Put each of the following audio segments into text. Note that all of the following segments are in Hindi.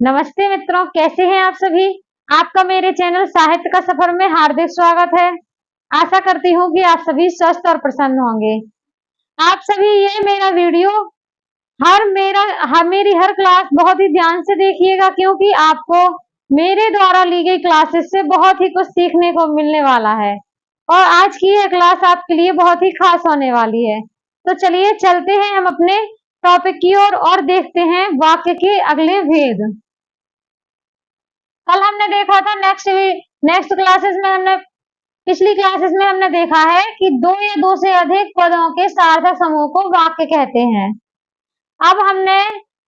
नमस्ते मित्रों, कैसे हैं आप सभी। आपका मेरे चैनल साहित्य का सफर में हार्दिक स्वागत है। आशा करती हूँ कि आप सभी स्वस्थ और प्रसन्न होंगे। आप सभी ये मेरा वीडियो मेरी हर क्लास बहुत ही ध्यान से देखिएगा, क्योंकि आपको मेरे द्वारा ली गई क्लासेस से बहुत ही कुछ सीखने को मिलने वाला है और आज की यह क्लास आपके लिए बहुत ही खास होने वाली है। तो चलिए चलते हैं हम अपने टॉपिक की ओर और देखते हैं वाक्य के अगले भेद। कल हमने देखा था नेक्स्ट क्लासेस में हमने पिछली क्लासेस में हमने देखा है कि दो या दो से अधिक पदों के सार्थक समूह को वाक्य कहते हैं। अब हमने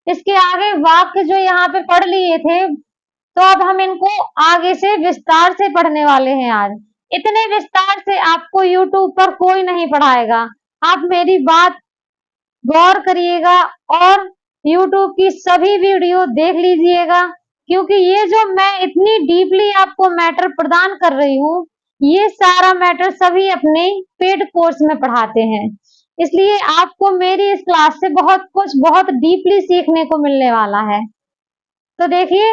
इसके आगे वाक्य जो यहाँ पे पढ़ लिए थे, तो अब हम इनको आगे से विस्तार से पढ़ने वाले हैं। आज इतने विस्तार से आपको YouTube पर कोई नहीं पढ़ाएगा। आप मेरी बात गौर करिएगा और YouTube की सभी वीडियो देख लीजिएगा, क्योंकि ये जो मैं इतनी डीपली आपको मैटर प्रदान कर रही हूँ, ये सारा मैटर सभी अपने पेड कोर्स में पढ़ाते हैं। इसलिए आपको मेरी इस क्लास से बहुत डीपली सीखने को मिलने वाला है। तो देखिए,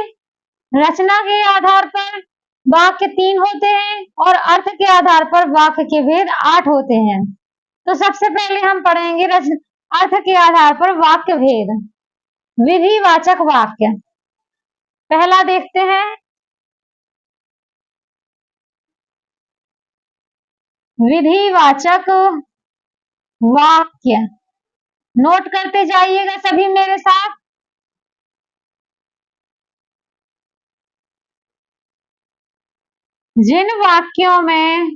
रचना के आधार पर वाक्य 3 होते हैं और अर्थ के आधार पर वाक्य के भेद 8 होते हैं। तो सबसे पहले हम पढ़ेंगे अर्थ के आधार पर वाक्य भेद। विधिवाचक वाक्य पहला देखते हैं। विधिवाचक वाक्य नोट करते जाइएगा सभी मेरे साथ। जिन वाक्यों में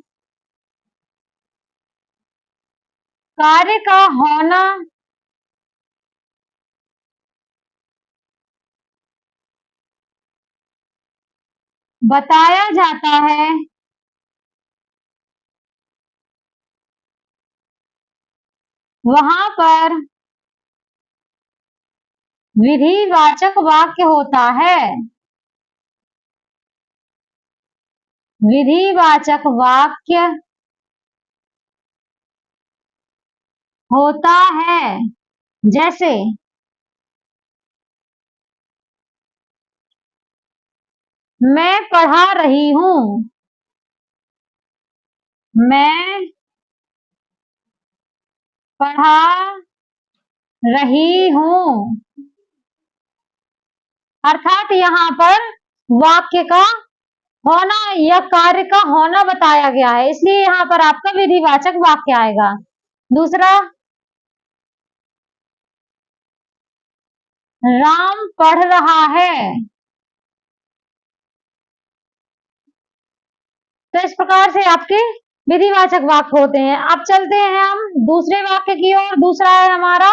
कार्य का होना बताया जाता है, वहां पर विधिवाचक वाक्य होता है। विधिवाचक वाक्य होता है। जैसे मैं पढ़ा रही हूँ। मैं पढ़ा रही हूँ, अर्थात यहाँ पर वाक्य का होना या कार्य का होना बताया गया है, इसलिए यहाँ पर आपका विधिवाचक वाक्य आएगा। दूसरा, राम पढ़ रहा है। तो इस प्रकार से आपके विधिवाचक वाक्य होते हैं। अब चलते हैं हम दूसरे वाक्य की ओर। दूसरा है हमारा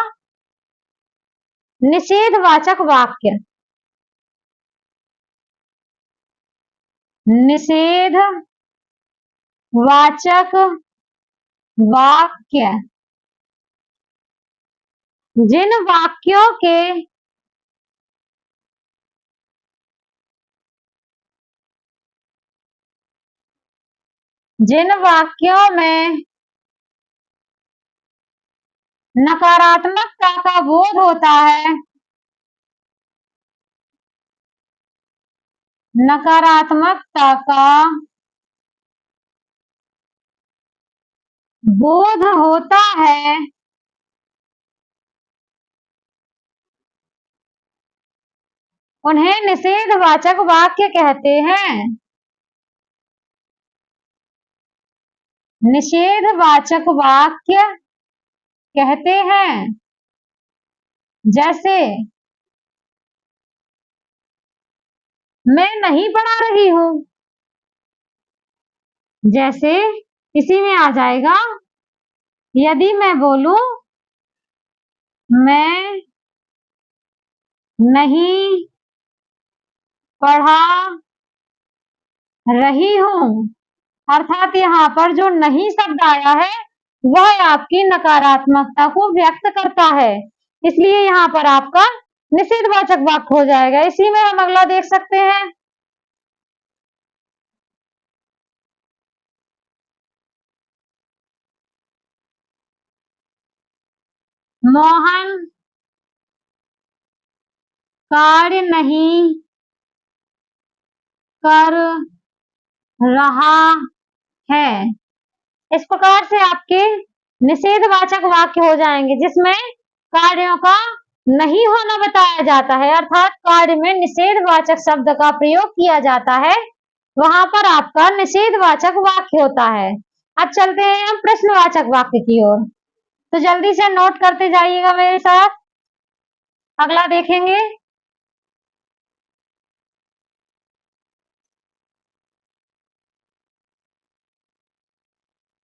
निषेधवाचक वाक्य। निषेधवाचक वाक्य जिन वाक्यों के जिन वाक्यों में नकारात्मकता का बोध होता है, नकारात्मकता का बोध होता है, उन्हें निषेधवाचक वाक्य कहते हैं। निषेधवाचक वाक्य कहते हैं। जैसे मैं नहीं पढ़ा रही हूं। जैसे इसी में आ जाएगा, यदि मैं बोलूं मैं नहीं पढ़ा रही हूं, अर्थात यहाँ पर जो नहीं शब्द आया है वह आपकी नकारात्मकता को व्यक्त करता है, इसलिए यहाँ पर आपका निषेधवाचक वाक्य हो जाएगा। इसी में हम अगला देख सकते हैं। मोहन कार्य नहीं कर रहा है। इस प्रकार से आपके निषेधवाचक वाक्य हो जाएंगे जिसमें कार्यों का नहीं होना बताया जाता है, अर्थात कार्य में निषेधवाचक शब्द का प्रयोग किया जाता है, वहां पर आपका निषेधवाचक वाक्य होता है। अब चलते हैं हम प्रश्नवाचक वाक्य की ओर, तो जल्दी से नोट करते जाइएगा मेरे साथ। अगला देखेंगे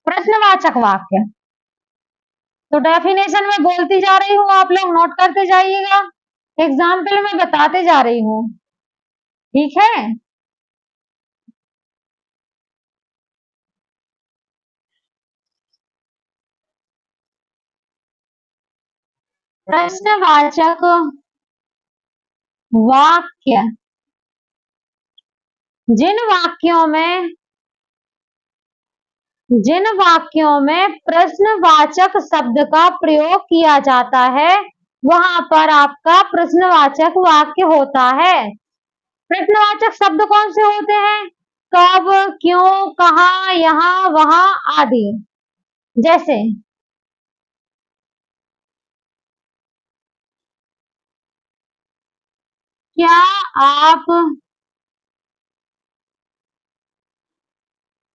प्रश्नवाचक वाक्य। तो डेफिनेशन में बोलती जा रही हूँ, आप लोग नोट करते जाइएगा, एग्जाम्पल में बताते जा रही हूँ, ठीक है। प्रश्नवाचक वाक्य जिन वाक्यों में प्रश्नवाचक शब्द का प्रयोग किया जाता है वहां पर आपका प्रश्नवाचक वाक्य होता है। प्रश्नवाचक शब्द कौन से होते हैं? कब, क्यों, कहाँ, यहाँ, वहां आदि। जैसे क्या आप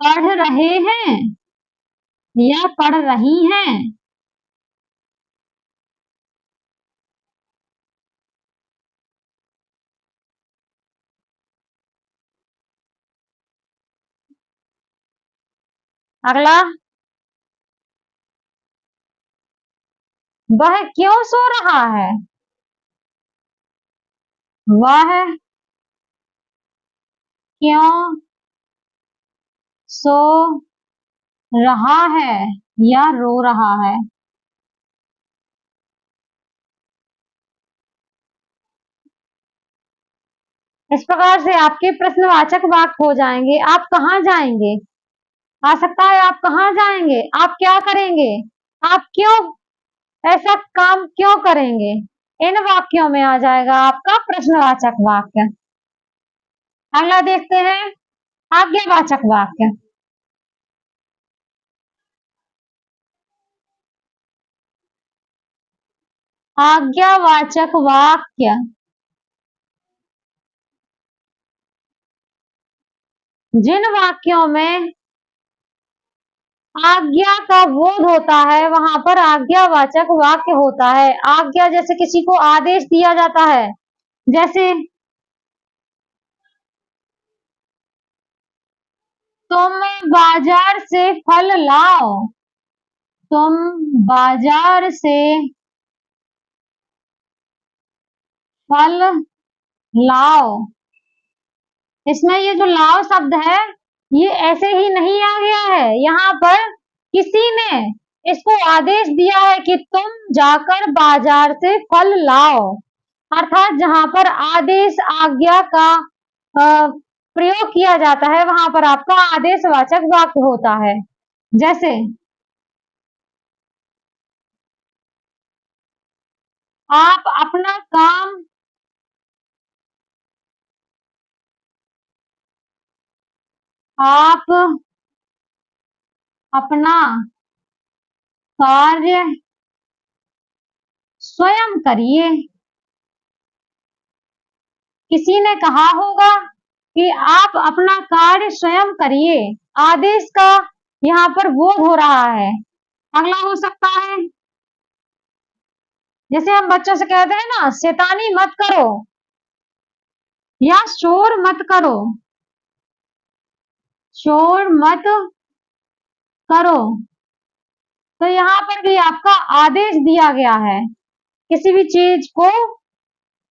पढ़ रहे हैं या पढ़ रही हैं? अगला, वह क्यों सो रहा है? वह क्यों सो रहा है या रो रहा है? इस प्रकार से आपके प्रश्नवाचक वाक्य हो जाएंगे। आप कहाँ जाएंगे? आ सकता है आप कहाँ जाएंगे, आप क्या करेंगे, आप क्यों ऐसा काम क्यों करेंगे, इन वाक्यों में आ जाएगा आपका प्रश्नवाचक वाक्य। अगला देखते हैं आज्ञावाचक वाक्य। आज्ञावाचक वाक्य जिन वाक्यों में आज्ञा का बोध होता है वहां पर आज्ञावाचक वाक्य होता है। आज्ञा जैसे किसी को आदेश दिया जाता है, जैसे तुम बाजार से फल लाओ, तुम बाजार से फल लाओ। इसमें ये जो लाओ शब्द है ये ऐसे ही नहीं आ गया है, यहाँ पर किसी ने इसको आदेश दिया है कि तुम जाकर बाजार से फल लाओ, अर्थात जहां पर आदेश आज्ञा का प्रयोग किया जाता है वहां पर आपका आदेशवाचक वाक्य होता है। जैसे आप अपना काम आप अपना कार्य स्वयं करिए। किसी ने कहा होगा कि आप अपना कार्य स्वयं करिए, आदेश का यहाँ पर बोध हो रहा है। अगला हो सकता है जैसे हम बच्चों से कहते हैं ना, शैतानी मत करो या शोर मत करो, शोर मत करो। तो यहाँ पर भी आपका आदेश दिया गया है, किसी भी चीज को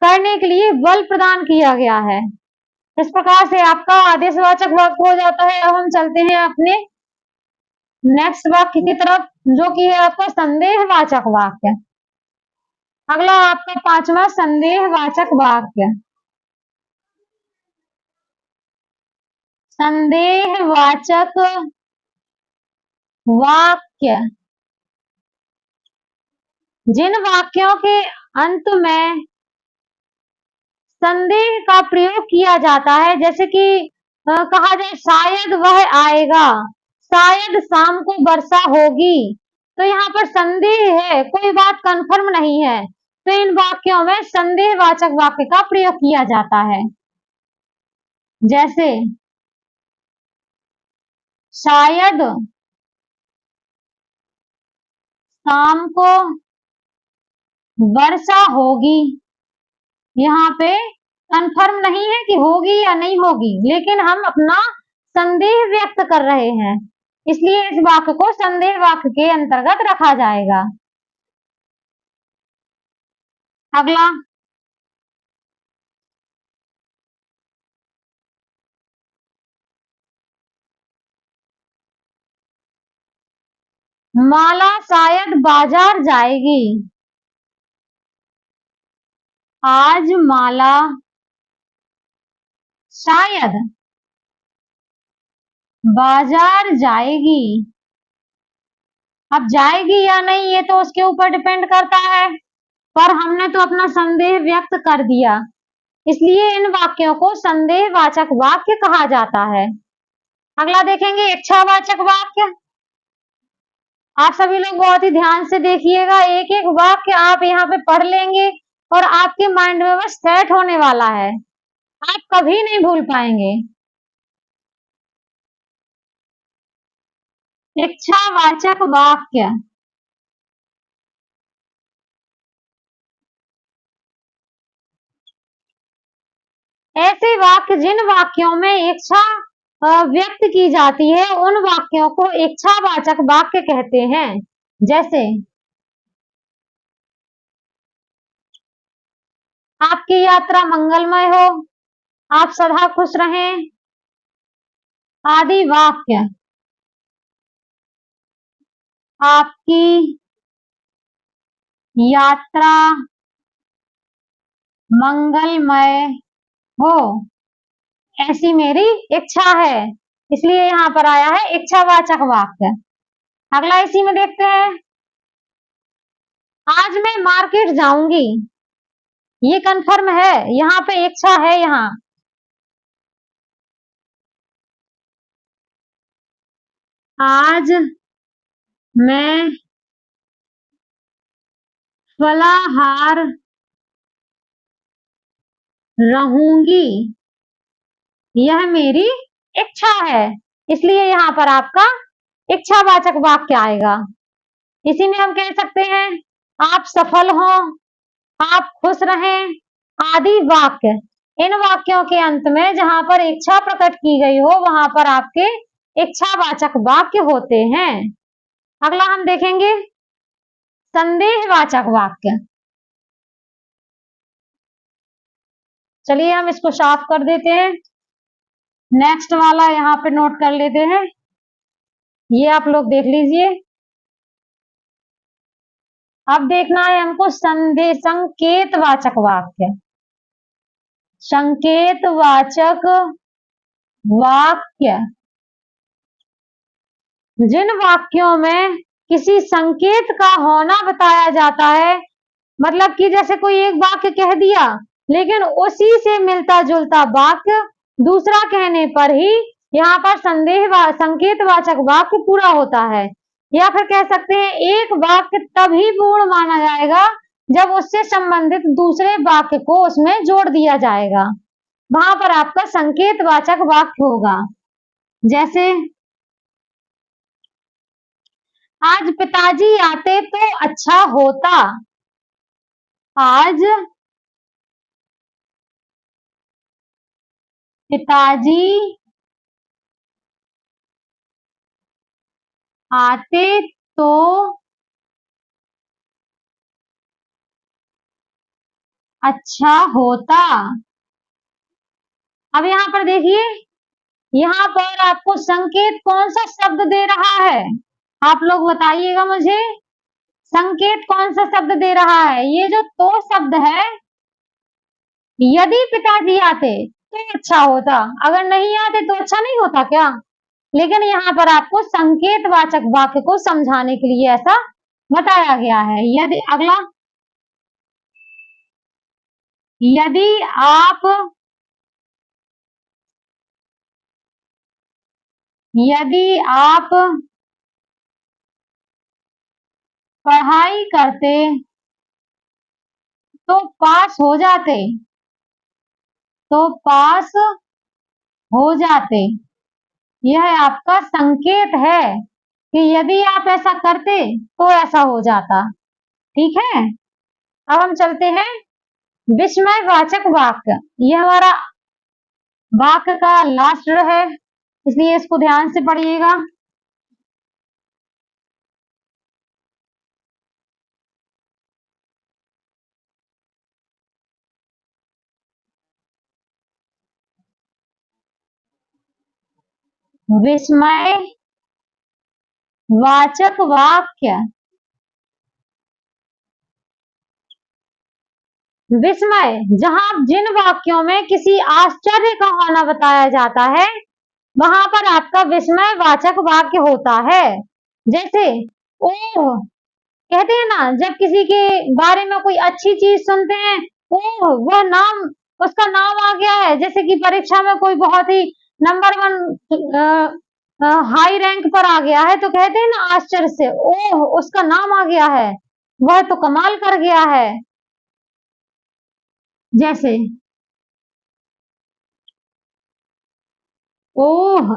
करने के लिए बल प्रदान किया गया है। इस प्रकार से आपका आदेशवाचक वाक्य हो जाता है। अब हम चलते हैं अपने नेक्स्ट वाक्य की तरफ, जो कि है आपका संदेहवाचक वाक्य। अगला आपका पांचवा संदेहवाचक वाक्य। संदेहवाचक वाक्य जिन वाक्यों के अंत में संदेह का प्रयोग किया जाता है, जैसे कि कहा जाए शायद वह आएगा, शायद शाम को वर्षा होगी। तो यहाँ पर संदेह है, कोई बात कन्फर्म नहीं है, तो इन वाक्यों में संदेहवाचक वाक्य का प्रयोग किया जाता है। जैसे शायद शाम को वर्षा होगी। यहाँ पे कन्फर्म नहीं है कि होगी या नहीं होगी, लेकिन हम अपना संदेह व्यक्त कर रहे हैं, इसलिए इस वाक्य को संदेह वाक्य के अंतर्गत रखा जाएगा। अगला, माला शायद बाजार जाएगी। आज माला शायद बाजार जाएगी। अब जाएगी या नहीं ये तो उसके ऊपर डिपेंड करता है, पर हमने तो अपना संदेह व्यक्त कर दिया, इसलिए इन वाक्यों को संदेहवाचक वाक्य कहा जाता है। अगला देखेंगे इच्छावाचक वाक्य। आप सभी लोग बहुत ही ध्यान से देखिएगा, एक एक वाक्य आप यहाँ पे पढ़ लेंगे और आपके माइंड में बस सेट होने वाला है, आप कभी नहीं भूल पाएंगे। इच्छावाचक वाक्य, ऐसे वाक्य जिन वाक्यों में इच्छा व्यक्त की जाती है, उन वाक्यों को इच्छावाचक वाक्य कहते हैं। जैसे आपकी यात्रा मंगलमय हो, आप सदा खुश रहें, आदि वाक्य आपकी यात्रा मंगलमय हो, ऐसी मेरी इच्छा है, इसलिए यहाँ पर आया है इच्छावाचक वाक्य। अगला इसी में देखते हैं, आज मैं मार्केट जाऊंगी, ये कंफर्म है, यहाँ पे इच्छा है। यहाँ आज मैं फलाहार रहूंगी, यह मेरी इच्छा है, इसलिए यहाँ पर आपका इच्छावाचक वाक्य आएगा। इसी में हम कह सकते हैं आप सफल हो, आप खुश रहें, आदि वाक्य। इन वाक्यों के अंत में जहां पर इच्छा प्रकट की गई हो, वहां पर आपके इच्छावाचक वाक्य होते हैं। अगला हम देखेंगे संदेहवाचक वाक्य। चलिए हम इसको साफ कर देते हैं, नेक्स्ट वाला यहाँ पे नोट कर लेते हैं, ये आप लोग देख लीजिए। अब देखना है हमको संकेतवाचक वाक्य। संकेतवाचक वाक्य जिन वाक्यों में किसी संकेत का होना बताया जाता है, मतलब कि जैसे कोई एक वाक्य कह दिया लेकिन उसी से मिलता जुलता वाक्य दूसरा कहने पर ही यहाँ पर संकेतवाचक वाक्य पूरा होता है। या फिर कह सकते हैं एक वाक्य तभी पूर्ण माना जाएगा जब उससे संबंधित दूसरे वाक्य को उसमें जोड़ दिया जाएगा, वहां पर आपका संकेतवाचक वाक्य होगा। जैसे आज पिताजी आते तो अच्छा होता, आज पिताजी आते तो अच्छा होता। अब यहाँ पर देखिए, यहाँ पर आपको संकेत कौन सा शब्द दे रहा है, आप लोग बताइएगा मुझे, संकेत कौन सा शब्द दे रहा है? ये जो तो शब्द है, यदि पिताजी आते तो अच्छा होता, अगर नहीं आते तो अच्छा नहीं होता क्या? लेकिन यहाँ पर आपको संकेतवाचक वाक्य को समझाने के लिए ऐसा बताया गया है। यदि अगला यदि आप पढ़ाई करते तो पास हो जाते, यह आपका संकेत है कि यदि आप ऐसा करते तो ऐसा हो जाता। ठीक है, अब हम चलते हैं विस्मयवाचक वाक्य। यह हमारा वाक्य का लास्ट है, इसलिए इसको ध्यान से पढ़िएगा। विस्मयवाचक वाक्य। विस्मय, जहां जिन वाक्यों में किसी आश्चर्य का होना बताया जाता है, वहां पर आपका विस्मयवाचक वाक्य होता है। जैसे ओह, कहते हैं ना, जब किसी के बारे में कोई अच्छी चीज सुनते हैं, ओह वह नाम, उसका नाम आ गया है। जैसे कि परीक्षा में कोई बहुत ही नंबर 1 हाई रैंक पर आ गया है, तो कहते हैं ना आश्चर्य से, ओह उसका नाम आ गया है, वह तो कमाल कर गया है। जैसे ओह,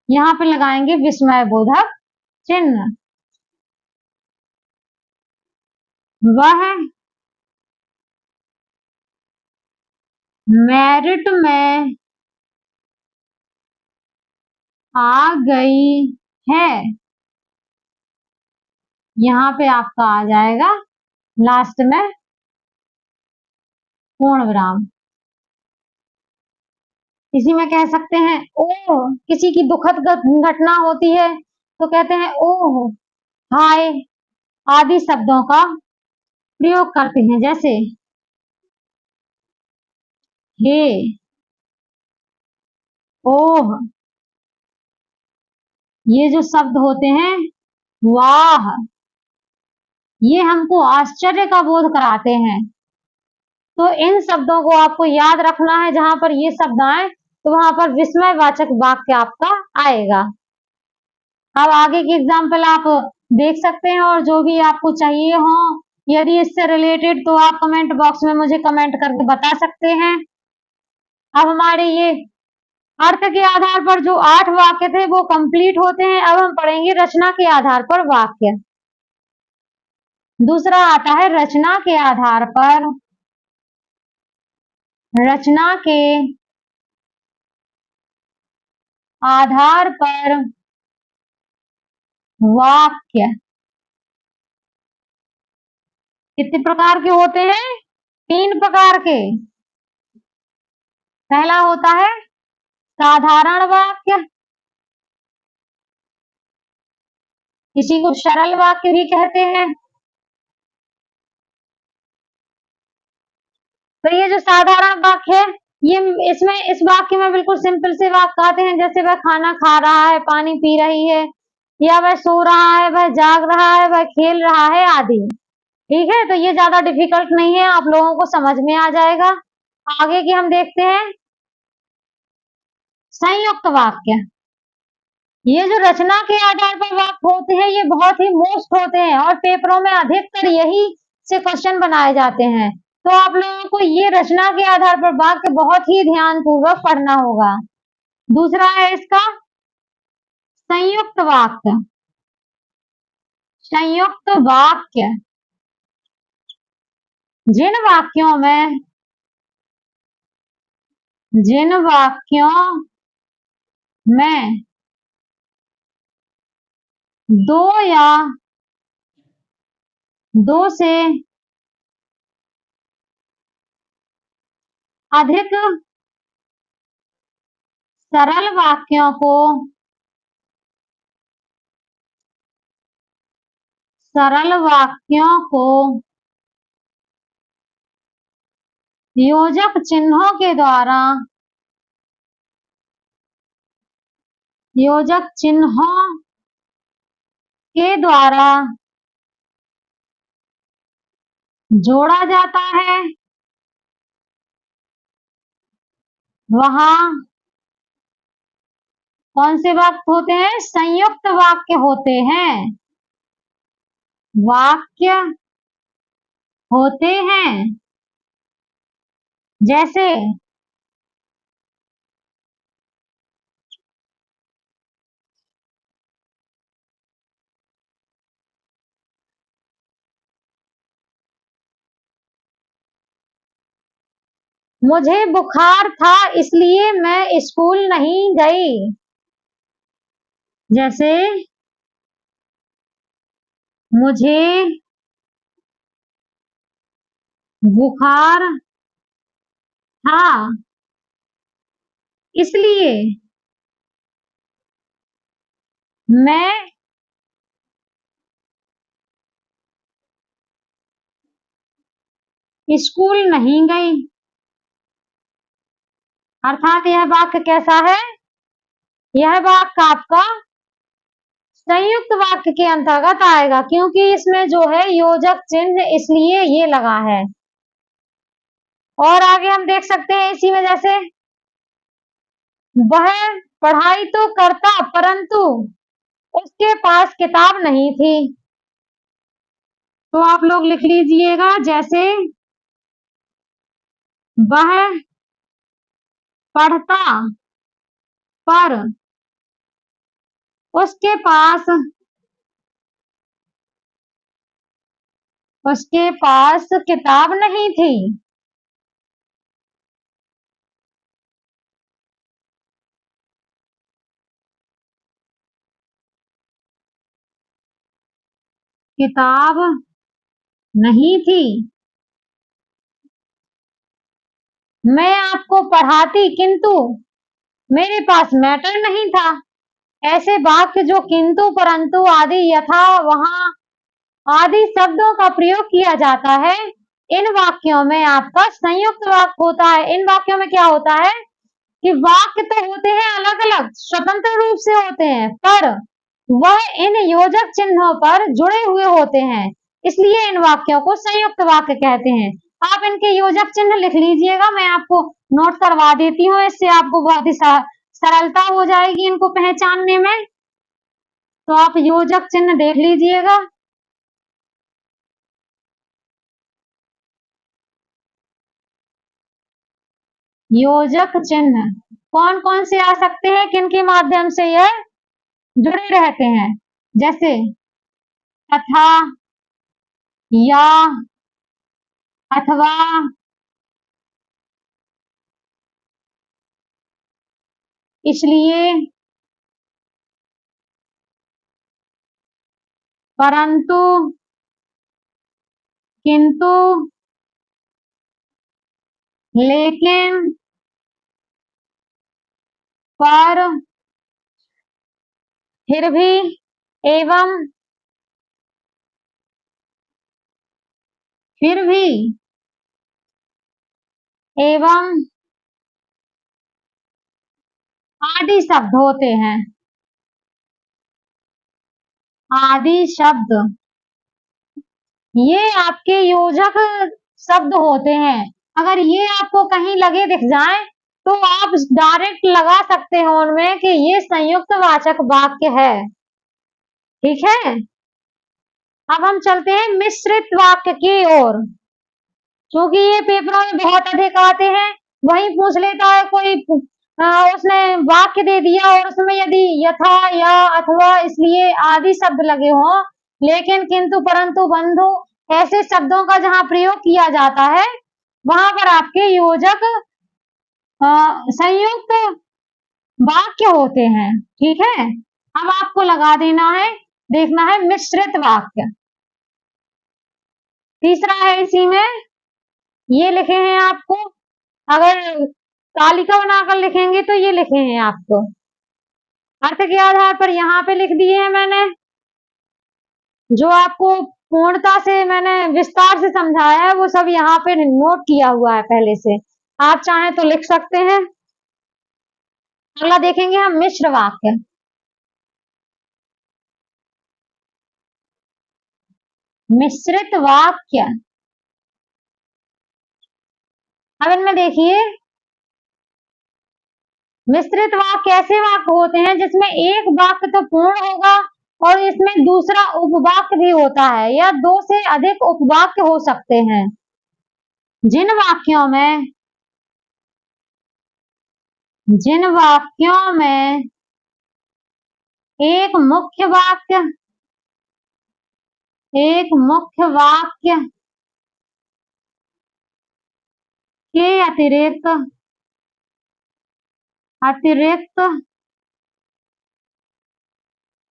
यहाँ पे लगाएंगे विस्मय बोधक चिन्ह। वह मेरिट में आ गई है, यहाँ पे आपका आ जाएगा लास्ट में पूर्ण विराम। इसी में कह सकते हैं ओह, किसी की दुखद घटना होती है तो कहते हैं ओह, हाय आदि शब्दों का प्रयोग करते हैं। जैसे हे, ओह, ये जो शब्द होते हैं, वाह, ये हमको आश्चर्य का बोध कराते हैं। तो इन शब्दों को आपको याद रखना है। जहां पर ये शब्द आए तो वहां पर विस्मयवाचक वाक्य आपका आएगा। अब आगे की एग्जाम्पल आप देख सकते हैं, और जो भी आपको चाहिए हो, यदि इससे रिलेटेड, तो आप कमेंट बॉक्स में मुझे कमेंट करके बता सकते हैं। अब हमारे ये अर्थ के आधार पर जो 8 वाक्य थे वो कंप्लीट होते हैं। अब हम पढ़ेंगे रचना के आधार पर वाक्य। दूसरा आता है रचना के आधार पर वाक्य। कितने प्रकार के होते हैं? 3 प्रकार के। पहला होता है साधारण वाक्य, किसी को सरल वाक्य भी कहते हैं। तो ये जो साधारण वाक्य है, ये इसमें इस वाक्य में बिल्कुल सिंपल से वाक्य आते हैं। जैसे वह खाना खा रहा है, पानी पी रही है, या वह सो रहा है, वह जाग रहा है, वह खेल रहा है आदि। ठीक है, तो ये ज्यादा डिफिकल्ट नहीं है, आप लोगों को समझ में आ जाएगा। आगे की हम देखते हैं संयुक्त वाक्य। ये जो रचना के आधार पर वाक्य होते हैं, ये बहुत ही मोस्ट होते हैं और पेपरों में अधिकतर यही से क्वेश्चन बनाए जाते हैं। तो आप लोगों को ये रचना के आधार पर वाक्य बहुत ही ध्यान पूर्वक पढ़ना होगा। दूसरा है इसका संयुक्त वाक्य। संयुक्त वाक्य जिन वाक्यों में दो या दो से अधिक सरल वाक्यों को योजक चिन्हों के द्वारा जोड़ा जाता है वहां कौन से वाक्य होते हैं? संयुक्त वाक्य होते हैं। वाक्य होते हैं। जैसे मुझे बुखार था इसलिए मैं स्कूल नहीं गई। जैसे मुझे बुखार था इसलिए मैं स्कूल नहीं गई। अर्थात यह वाक्य कैसा है? यह वाक्य आपका संयुक्त वाक्य के अंतर्गत आएगा, क्योंकि इसमें जो है योजक चिन्ह इसलिए ये लगा है। और आगे हम देख सकते हैं इसी में, जैसे वह पढ़ाई तो करता परंतु उसके पास किताब नहीं थी। तो आप लोग लिख लीजिएगा, जैसे वह पढ़ता पर उसके पास किताब नहीं थी। किताब नहीं थी। मैं आपको पढ़ाती किंतु मेरे पास मैटर नहीं था। ऐसे वाक्य जो किंतु, परंतु आदि, यथा, वहां आदि शब्दों का प्रयोग किया जाता है, इन वाक्यों में आपका संयुक्त वाक्य होता है। इन वाक्यों में क्या होता है कि वाक्य तो होते हैं अलग अलग, स्वतंत्र रूप से होते हैं, पर वह इन योजक चिन्हों पर जुड़े हुए होते हैं, इसलिए इन वाक्यों को संयुक्त वाक्य कहते हैं। आप इनके योजक चिन्ह लिख लीजिएगा, मैं आपको नोट करवा देती हूँ, इससे आपको बहुत ही सरलता हो जाएगी इनको पहचानने में। तो आप योजक चिन्ह देख लीजिएगा। योजक चिन्ह कौन कौन से आ सकते हैं, किन के माध्यम से यह जुड़े रहते हैं? जैसे तथा, या, अथवा, इसलिए, परंतु, किंतु, लेकिन, पर, फिर भी, एवं, फिर भी, एवं आदि शब्द होते हैं। आदि शब्द ये आपके योजक शब्द होते हैं। अगर ये आपको कहीं लगे दिख जाए तो आप डायरेक्ट लगा सकते हैं उनमें कि ये संयुक्त वाचक वाक्य है। ठीक है, अब हम चलते हैं मिश्रित वाक्य की ओर। क्योंकि ये पेपरों में बहुत अधिक आते हैं, वही पूछ लेता है कोई, उसने वाक्य दे दिया और उसमें यदि यथा, या, अथवा, इसलिए आदि शब्द लगे हों, लेकिन, किंतु, परंतु, बंधु ऐसे शब्दों का जहां प्रयोग किया जाता है, वहां पर आपके योजक संयुक्त वाक्य होते हैं। ठीक है, अब आपको लगा देना है, देखना है मिश्रित वाक्य। तीसरा है इसी में, ये लिखे हैं आपको, अगर तालिका बनाकर लिखेंगे तो ये लिखे हैं आपको, अर्थ के आधार पर यहाँ पे लिख दिए हैं मैंने, जो आपको पूर्णता से मैंने विस्तार से समझाया है वो सब यहाँ पे नोट किया हुआ है पहले से, आप चाहें तो लिख सकते हैं। अगला देखेंगे हम मिश्र वाक्य। मिश्रित वाक्य, अब इनमें देखिए, मिश्रित वाक्य ऐसे वाक्य होते हैं जिसमें एक वाक्य तो पूर्ण होगा और इसमें दूसरा उपवाक्य भी होता है या दो से अधिक उपवाक्य हो सकते हैं। जिन वाक्यों में एक मुख्य वाक्य के अतिरिक्त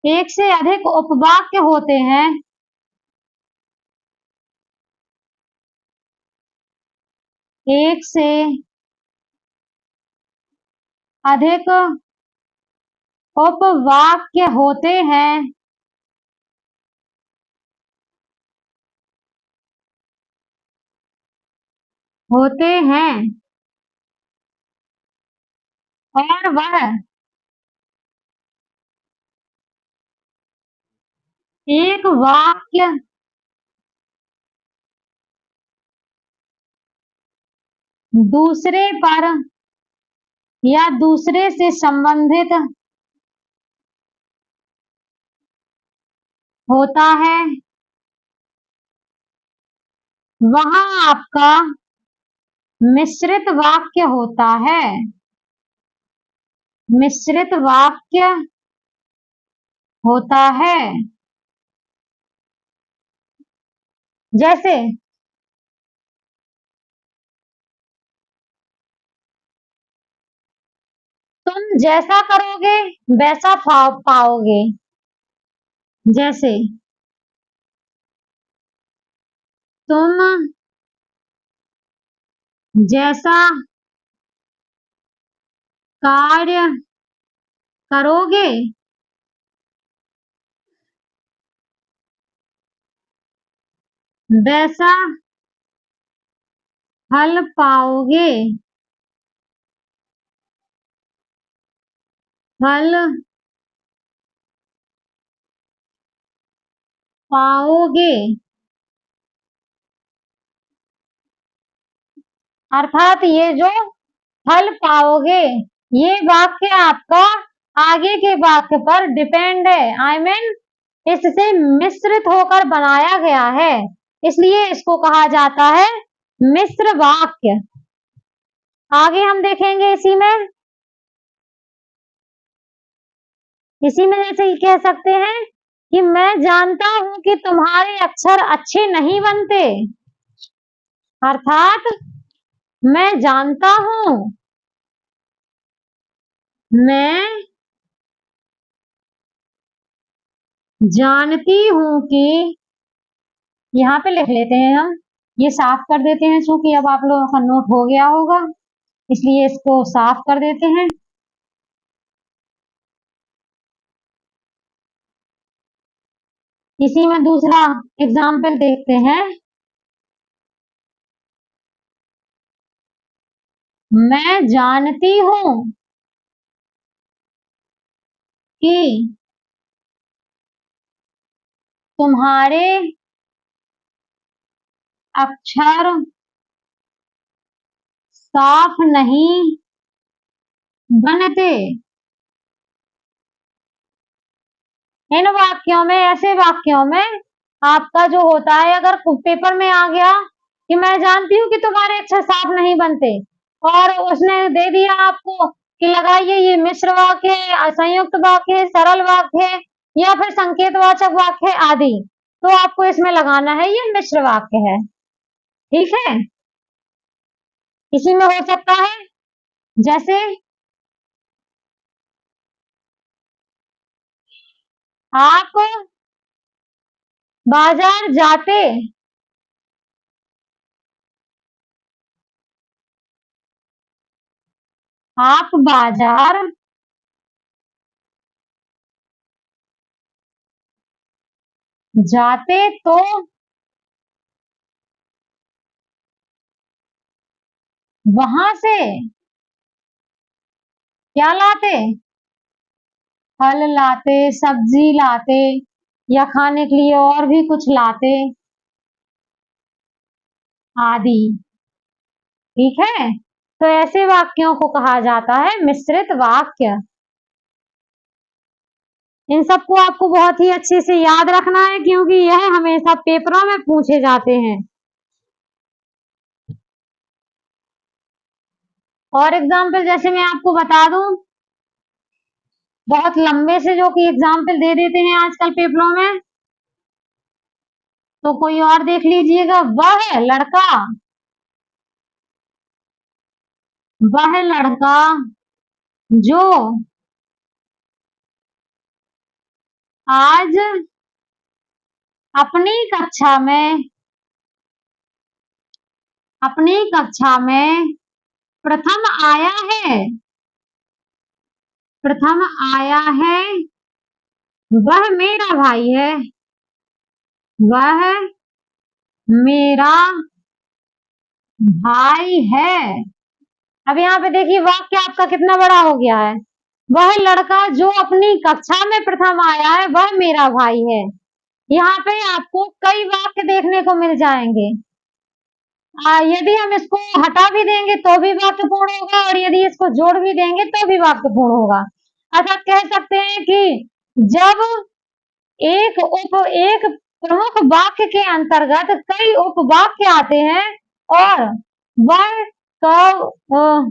एक से अधिक उपवाक्य होते हैं, एक से अधिक उपवाक्य होते हैं, और वह एक वाक्य दूसरे पर या दूसरे से संबंधित होता है, वहाँ आपका मिश्रित वाक्य होता है। मिश्रित वाक्य होता है। जैसे तुम जैसा करोगे वैसा पाओगे। जैसे तुम जैसा कार्य करोगे वैसा फल पाओगे। फल पाओगे अर्थात ये जो फल पाओगे ये वाक्य आपका आगे के वाक्य पर डिपेंड है। आई मीन इससे मिश्रित होकर बनाया गया है, इसलिए इसको कहा जाता है मिश्र वाक्य। आगे हम देखेंगे इसी में जैसे ही कह सकते हैं कि मैं जानता हूं कि तुम्हारे अक्षर अच्छे नहीं बनते, अर्थात मैं जानता हूं, मैं जानती हूं कि, यहाँ पे लिख लेते हैं हम, ये साफ कर देते हैं क्योंकि अब आप लोगों का नोट हो गया होगा, इसलिए इसको साफ कर देते हैं। इसी में दूसरा एग्जाम्पल देखते हैं। मैं जानती हूं कि तुम्हारे अक्षर साफ नहीं बनते। इन वाक्यों में, ऐसे वाक्यों में आपका जो होता है, अगर पेपर में आ गया कि मैं जानती हूँ कि तुम्हारे अक्षर साफ नहीं बनते और उसने दे दिया आपको कि लगाइए ये मिश्र वाक्य है, संयुक्त वाक्य है, सरल वाक्य है या फिर संकेतवाचक वाक्य है आदि, तो आपको इसमें लगाना है ये मिश्र वाक्य है। ठीक है, इसी में हो सकता है जैसे आप बाजार जाते आप बाजार जाते तो वहां से क्या लाते, फल लाते, सब्जी लाते या खाने के लिए और भी कुछ लाते आदि। ठीक है, तो ऐसे वाक्यों को कहा जाता है मिश्रित वाक्य। इन सबको आपको बहुत ही अच्छे से याद रखना है क्योंकि यह हमेशा पेपरों में पूछे जाते हैं। और एग्जाम्पल जैसे मैं आपको बता दूं, बहुत लंबे से जो कि एग्जाम्पल दे देते हैं आजकल पेपरों में, तो कोई और देख लीजिएगा। वह लड़का जो आज अपनी कक्षा में प्रथम आया है, वह मेरा भाई है। वह मेरा भाई है। अब यहाँ पे देखिए वाक्य आपका कितना बड़ा हो गया है। वह लड़का जो अपनी कक्षा में प्रथम आया है वह मेरा भाई है। यहाँ पे आपको कई वाक्य देखने को मिल जाएंगे। यदि हम इसको हटा भी देंगे तो भी वाक्यपूर्ण होगा और यदि इसको जोड़ भी देंगे तो भी वाक्यपूर्ण होगा। अर्थात कह सकते हैं कि जब एक प्रमुख वाक्य के अंतर्गत कई उपवाक्य आते हैं और वह तो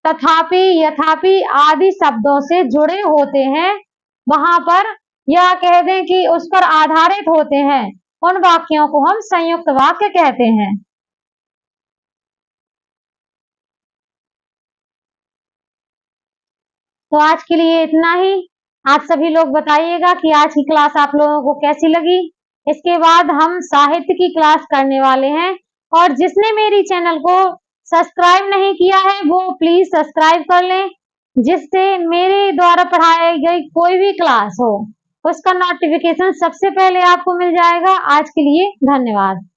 तथापि यथापि आदि शब्दों से जुड़े होते हैं, वहां पर या कह दें कि उस पर आधारित होते हैं, उन वाक्यों को हम संयुक्त वाक्य कहते हैं। तो आज के लिए इतना ही। आप सभी लोग बताइएगा कि आज की क्लास आप लोगों को कैसी लगी। इसके बाद हम साहित्य की क्लास करने वाले हैं और जिसने मेरी चैनल को सब्सक्राइब नहीं किया है वो प्लीज सब्सक्राइब कर लें, जिससे मेरे द्वारा पढ़ाई गई कोई भी क्लास हो उसका नोटिफिकेशन सबसे पहले आपको मिल जाएगा। आज के लिए धन्यवाद।